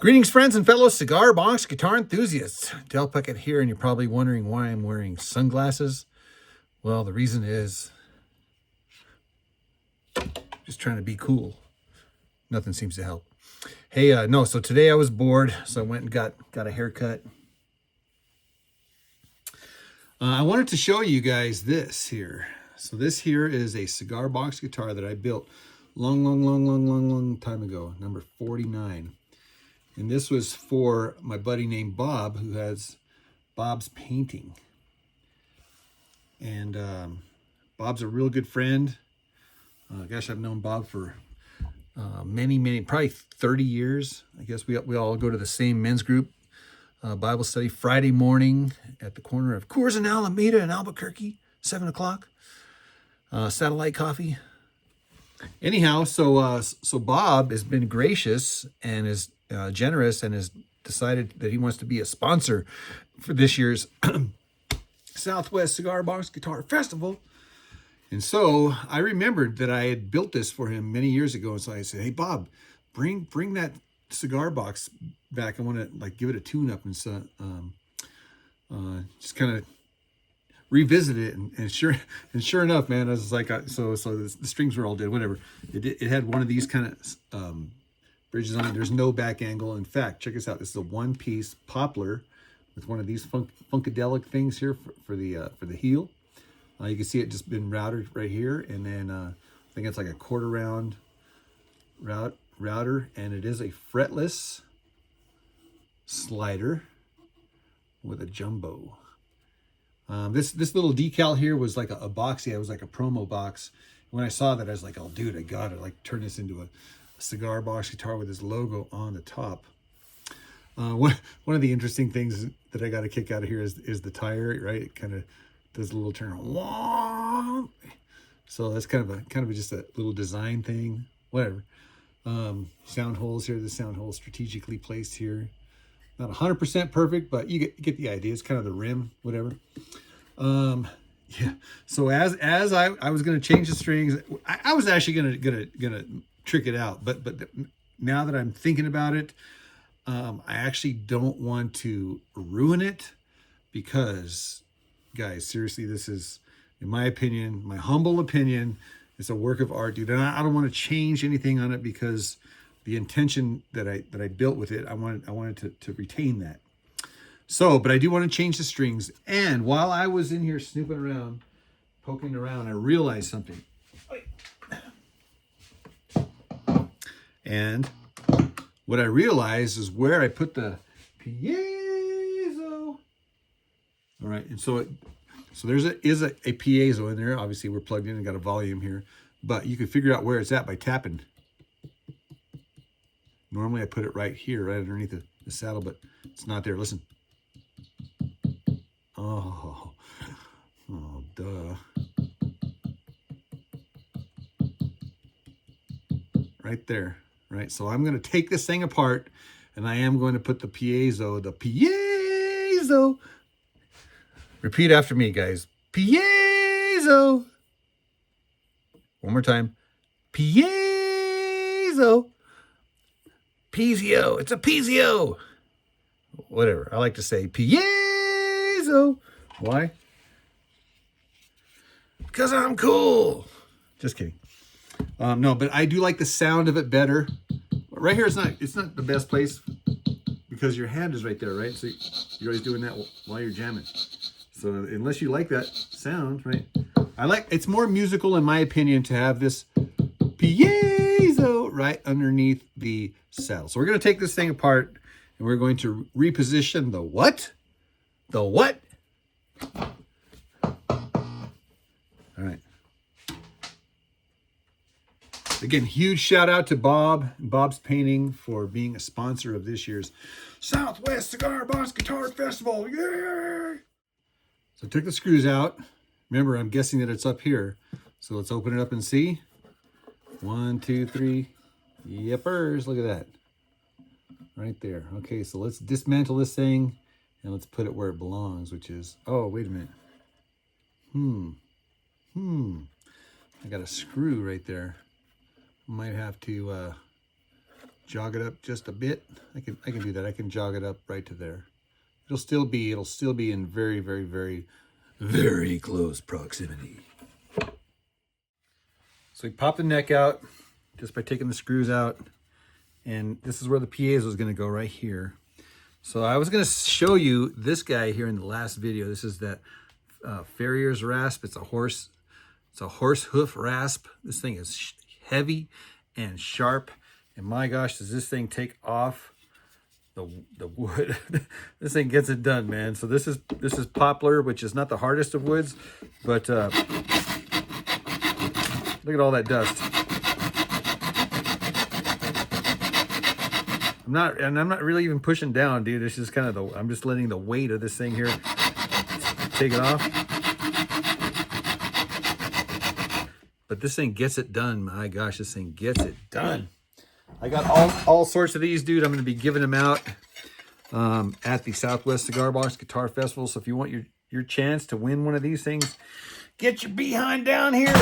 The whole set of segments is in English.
Greetings, friends and fellow cigar box guitar enthusiasts. Del Puckett here, and you're probably wondering why I'm wearing sunglasses. Well, the reason is just trying to be cool. Nothing seems to help. Hey, no, so today I was bored, so I went and got a haircut. I wanted to show you guys this here. So this here is a cigar box guitar that I built long time ago, number 49. And this was for my buddy named Bob, who has Bob's Painting. And Bob's a real good friend. Gosh, I've known Bob for many, probably 30 years. I guess we all go to the same men's group Bible study Friday morning at the corner of Coors and Alameda in Albuquerque, 7 o'clock. Satellite coffee. Anyhow, so Bob has been gracious and is generous and has decided that he wants to be a sponsor for this year's Southwest Cigar Box Guitar Festival. And so I remembered that I had built this for him many years ago. And so I said, hey, Bob, bring that cigar box back. I want to like give it a tune-up and so, just kind of revisit it. And sure enough, man, I was like, so the strings were all dead, whatever. It had one of these kind of bridges on it. There's no back angle. In fact, check this out. This is a one-piece poplar with one of these funkadelic things here for the heel. You can see it just been routed right here, and then I think it's like a quarter round router, and it is a fretless slider with a jumbo. This little decal here was like a boxy. It was like a promo box. When I saw that, I was like, oh, dude, I gotta like turn this into a cigar box guitar with his logo on the top. One of the interesting things that I got a kick out of here is the tire, right? It kind of does a little turn. So that's kind of just a little design thing, whatever. Sound holes here. The sound hole strategically placed here. Not 100% perfect, but you get the idea. It's kind of the rim, whatever. Yeah. So as I was going to change the strings, I was actually gonna trick it out, but now that I'm thinking about it, I actually don't want to ruin it because, guys, seriously, this is, in my opinion, my humble opinion, it's a work of art, dude. And I don't want to change anything on it because the intention that I built with it, I wanted to retain that. So, but I do want to change the strings. And while I was in here snooping around, poking around, I realized something. And what I realized is where I put the pee-YAY-zoe. All right, and so there's a pee-YAY-zoe in there. Obviously, we're plugged in and got a volume here, but you can figure out where it's at by tapping. Normally, I put it right here, right underneath the saddle, but it's not there. Listen. Oh, duh. Right there. Right, so I'm going to take this thing apart, and I am going to put the pee-YAY-zoe, Repeat after me, guys. Pee-YAY-zoe. One more time. Pee-YAY-zoe. Pee-ZO. It's a pee-ZO. Whatever. I like to say pee-YAY-zoe. Why? Because I'm cool. Just kidding. No, but I do like the sound of it better. Right here, it's not the best place because your hand is right there, right? So you're always doing that while you're jamming. So unless you like that sound, right? It's more musical in my opinion to have this pee-YAY-zoe right underneath the saddle. So we're going to take this thing apart and we're going to reposition the what? The what? All right. Again, huge shout out to Bob's Painting for being a sponsor of this year's Southwest Cigar Box Guitar Festival. Yeah! So I took the screws out. Remember, I'm guessing that it's up here. So let's open it up and see. 1, 2, 3. Yepers. Look at that. Right there. Okay, so let's dismantle this thing and let's put it where it belongs, which is, oh, wait a minute. I got a screw right there. Might have to jog it up just a bit. I can do that. I can jog it up right to there. It'll still be in very, very, very, very close proximity. So we pop the neck out just by taking the screws out. And this is where the piezo is going to go, right here. So I was going to show you this guy here in the last video. This is that farrier's rasp. It's a horse hoof rasp. This thing is heavy and sharp. And my gosh, does this thing take off the wood. This thing gets it done, man. So this is poplar, which is not the hardest of woods, but look at all that dust. I'm not really even pushing down, dude. It's just kind of I'm just letting the weight of this thing here take it off. But this thing gets it done. My gosh, this thing gets it done. I got all sorts of these, dude. I'm going to be giving them out at the Southwest Cigar Box Guitar Festival. So if you want your chance to win one of these things, get your behind down here.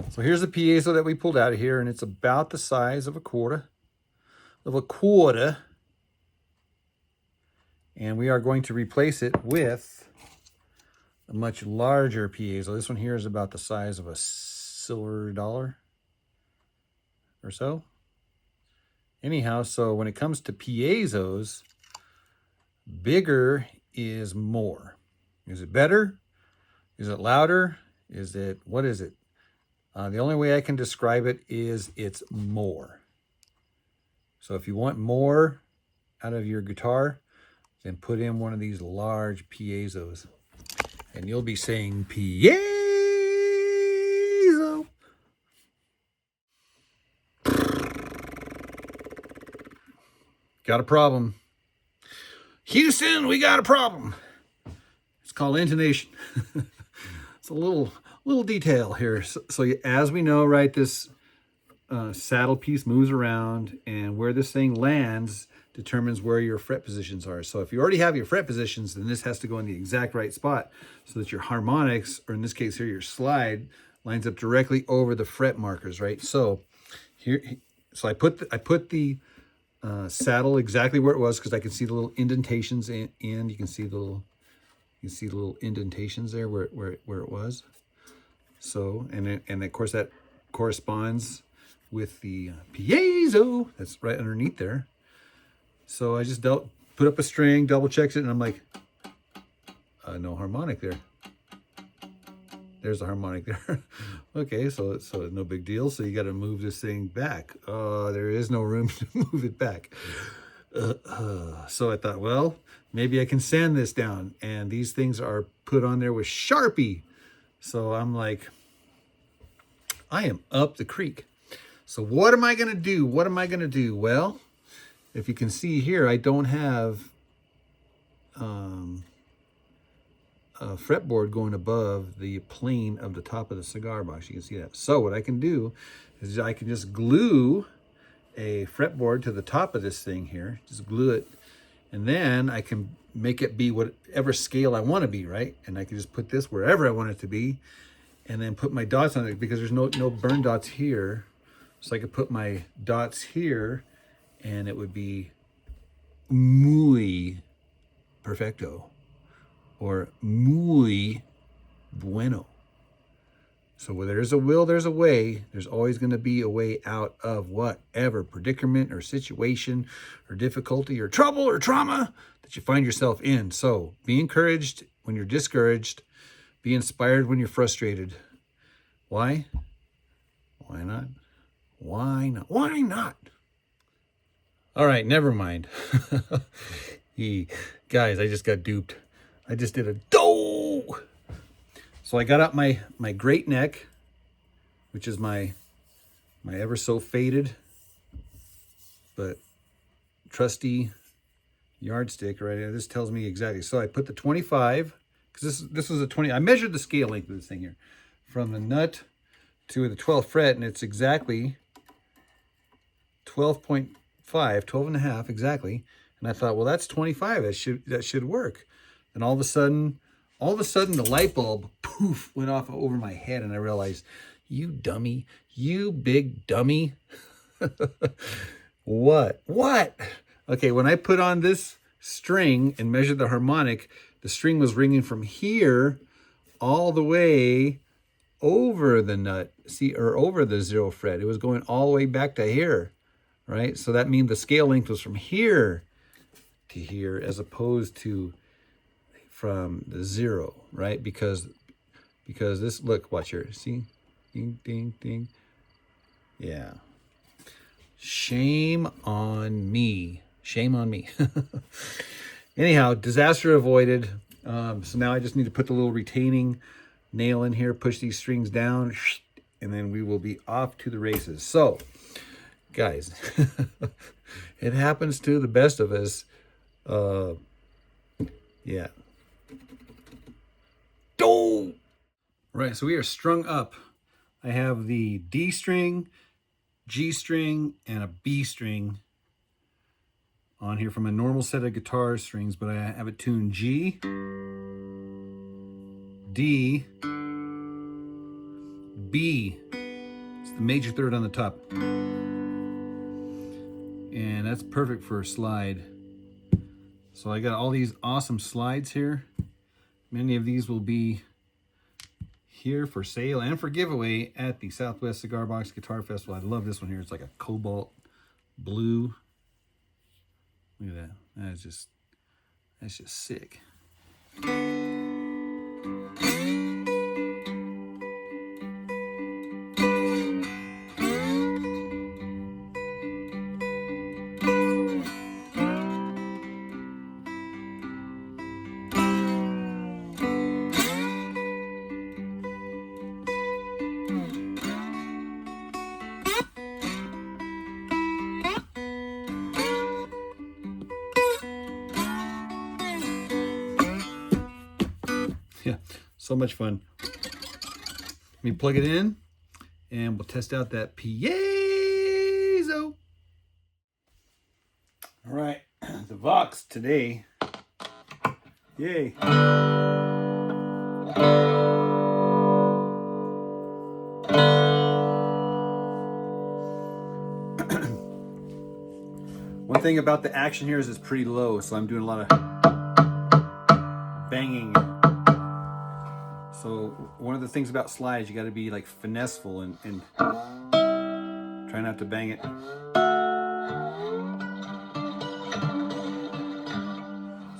So here's the piezo that we pulled out of here, and it's about the size of a quarter. And we are going to replace it with a much larger piezo. This one here is about the size of a silver dollar or so. Anyhow, so when it comes to piezos, bigger is more. Is it better? Is it louder? What is it? The only way I can describe it is it's more. So if you want more out of your guitar, then put in one of these large piezos. And you'll be saying piezo. Got a problem. Houston, we got a problem. It's called intonation. It's a little detail here. So as we know, right, this saddle piece moves around, and where this thing lands determines where your fret positions are. So if you already have your fret positions, then this has to go in the exact right spot so that your harmonics, or in this case here, your slide, lines up directly over the fret markers, right? So I put the saddle exactly where it was, because I can see the little indentations in. You can see the little indentations there where it was. So and of course that corresponds with the piezo that's right underneath there. So I just put up a string, double checks it, and I'm like, no harmonic there. There's a harmonic there. Okay, so no big deal. So you got to move this thing back. There is no room to move it back. So I thought, well, maybe I can sand this down. And these things are put on there with Sharpie. So I'm like, I am up the creek. So what am I going to do? Well, if you can see here, I don't have a fretboard going above the plane of the top of the cigar box. You can see that. So what I can do is I can just glue a fretboard to the top of this thing here. Just glue it. And then I can make it be whatever scale I want to be, right? And I can just put this wherever I want it to be. And then put my dots on it, because there's no burn dots here. So I could put my dots here, and it would be muy perfecto, or muy bueno. So where there's a will, there's a way. There's always going to be a way out of whatever predicament or situation or difficulty or trouble or trauma that you find yourself in. So be encouraged when you're discouraged. Be inspired when you're frustrated. Why? Why not? Why not? Why not? All right, never mind. Guys, I just got duped. I just did a dough. So I got out my great neck, which is my ever so faded but trusty yardstick right here. This tells me exactly. So I put the 25, because this was a 20. I measured the scale length of this thing here from the nut to the 12th fret, and it's exactly 12.5, 12 and a half exactly. And I thought, well, that's 25. That should work. And all of a sudden the light bulb poof went off over my head, and I realized, you dummy, you big dummy. What? Okay, when I put on this string and measured the harmonic, the string was ringing from here all the way over the nut, see, or over the 0 fret. It was going all the way back to here, right? So that means the scale length was from here to here as opposed to from the 0, right? Because this, look, watch here, see? Ding, ding, ding. Yeah. Shame on me. Shame on me. Anyhow, disaster avoided. So now I just need to put the little retaining nail in here, push these strings down, and then we will be off to the races. So, guys, it happens to the best of us. Yeah. Oh! Right, so we are strung up. I have the D string, G string, and a B string on here from a normal set of guitar strings, but I have it tuned G, D, B. It's the major third on the top. And that's perfect for a slide. So I got all these awesome slides here. Many of these will be here for sale and for giveaway at the Southwest Cigar Box Guitar Festival. I love this one here. It's like a cobalt blue. Look at that. That's just sick. Yeah, so much fun. Let me plug it in and we'll test out that pee-YAY-zoe. All right, the Vox today. Yay. One thing about the action here is it's pretty low, so I'm doing a lot of banging. So one of the things about slides, you got to be like finesseful and try not to bang it.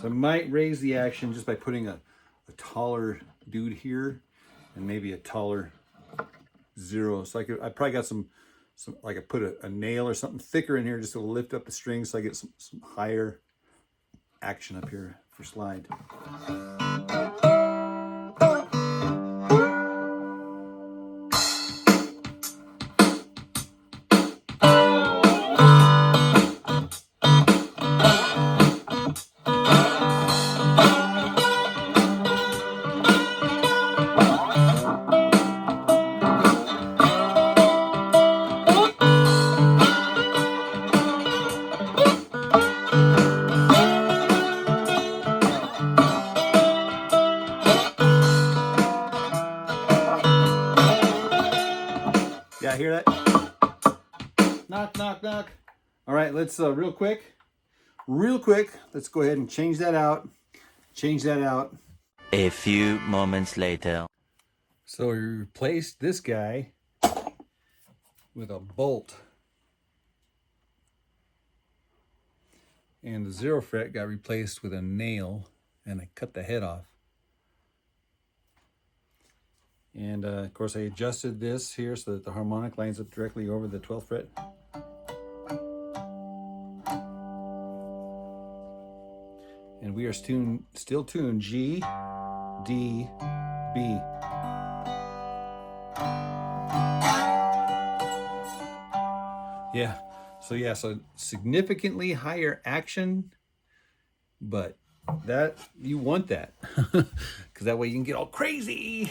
So I might raise the action just by putting a taller dude here and maybe a taller 0. So I probably got some like I put a nail or something thicker in here just to lift up the strings so I get some higher action up here for slide. Yeah, hear that? Knock, knock, knock. All right, let's real quick, let's go ahead and change that out. A few moments later. So we replaced this guy with a bolt. And the 0 fret got replaced with a nail, and I cut the head off. And of course I adjusted this here so that the harmonic lines up directly over the 12th fret. And we are still tuned G, D, B. Yeah, so significantly higher action, but that you want that because that way you can get all crazy.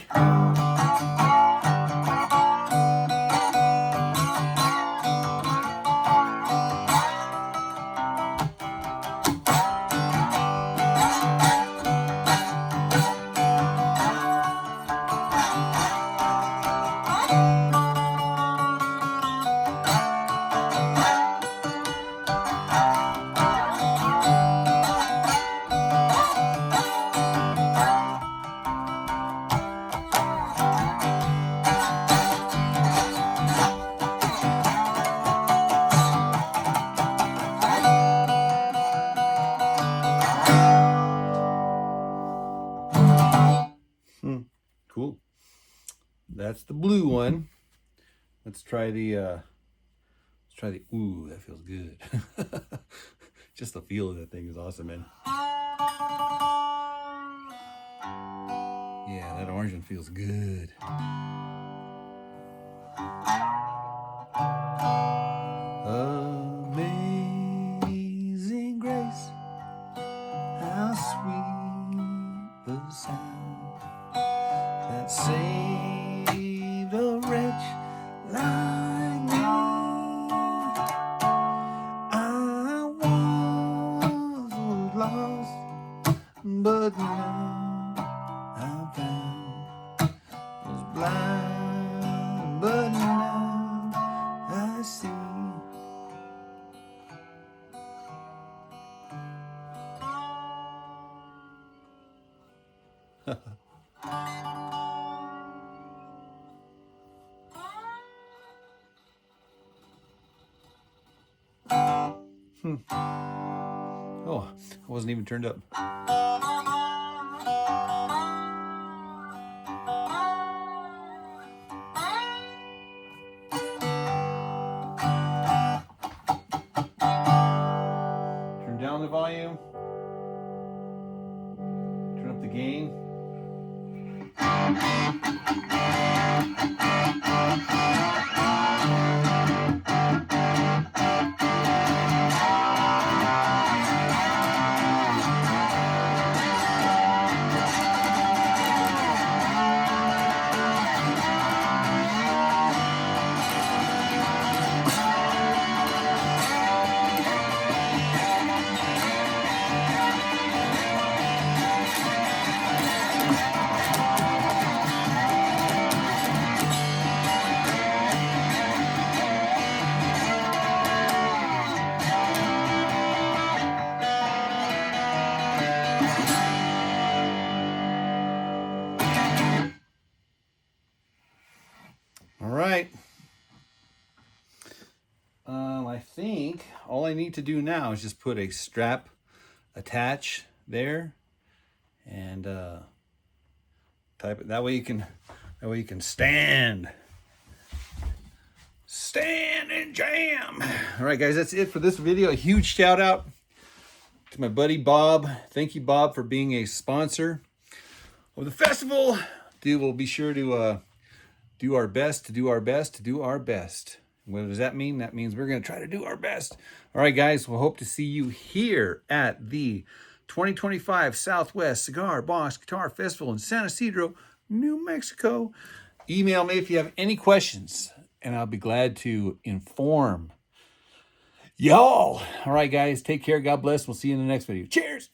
Let's try the ooh, that feels good. Just the feel of that thing is awesome, man. Yeah, that orange one feels good. Amazing grace, how sweet the sound that saved a wretch like me. I was lost, but now I'm found. Was blind, but now I see. Oh, I wasn't even turned up. Turn down the volume. Turn up the gain. All right. I think all I need to do now is just put a strap attach there and type it. That way you can stand and jam. All right, guys, that's it for this video. A huge shout out to my buddy Bob. Thank you, Bob, for being a sponsor of the festival. We'll be sure to do our best. What does that mean? That means we're going to try to do our best. All right, guys, we'll hope to see you here at the 2025 Southwest Cigar Box Guitar Festival in San Ysidro, New Mexico. Email me if you have any questions, and I'll be glad to inform y'all. All right, guys, take care. God bless. We'll see you in the next video. Cheers.